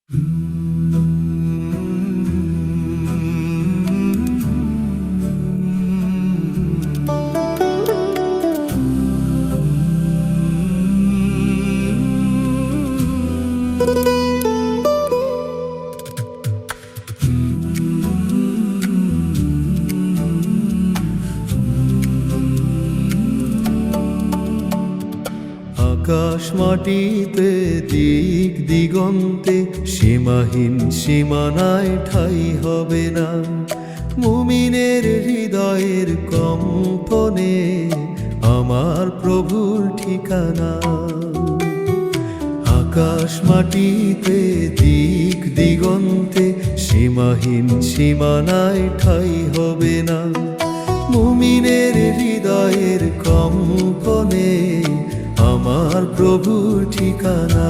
আকাশ মাটিতে দিক দিগন্তে সীমাহীন সীমানায় ঠাঁই হবে না। মুমিনের হৃদয়ের কম্পনে আমার প্রভুর ঠিকানা। আকাশ মাটিতে দিক দিগন্তে সীমাহীন সীমানায় ঠাঁই হবে না। মুমিনের হৃদয়ের কম্পনে আমার প্রভুর ঠিকানা।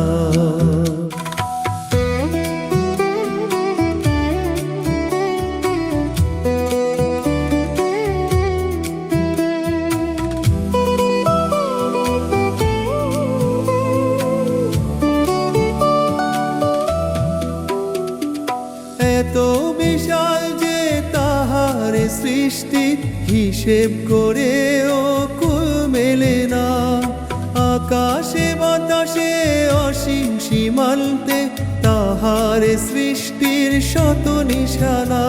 এত বিশাল যে তাহার সৃষ্টি, হিসেব করেও কুল মেলে না। আকাশে বাতাসে অসীম সীমান্তে তাহার সৃষ্টির শত নিশানা।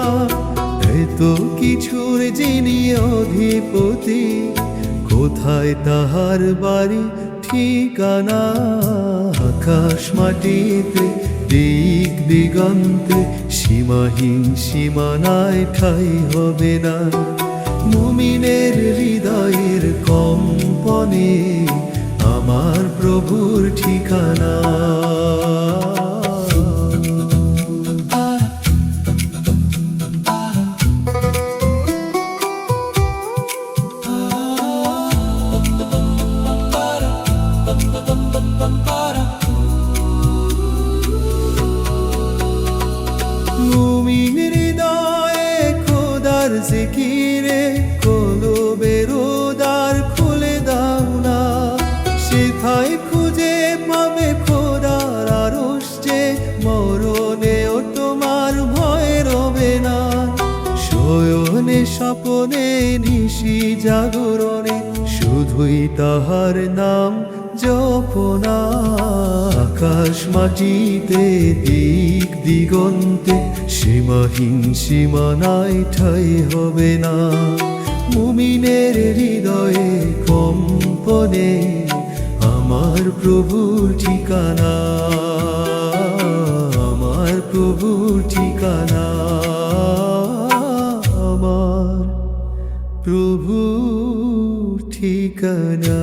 এত কিছুর যিনি অধিপতি, কোথায় তাহার বাড়ি ঠিকানা। আকাশ মাটিতে দিক দিগন্তে সীমাহীন সীমানায় ঠাঁই হবে না। মুমিনের হৃদয়ের কম্পনে আমার প্রভুর ঠিকানা। মুমিন হৃদয়ে খোদার জিকিরে কলবের দ্বার খুলে দাও না। সেথায় খুঁজে পাবে খোদার আরশ যে, মরণেও তোমার ভয় রবে না। শয়নে স্বপনে নিশি জাগরণে শুধুই তাহার নাম জপনা। আকাশ মাটিতে দিক দিগন্তে সীমাহীন সীমানায় ঠাঁই হবে না। মুমিনের হৃদয়ে কম্পনে আমার প্রভুর ঠিকানা। আমার প্রভুর ঠিকানা। আমার প্রভুর ঠিকানা।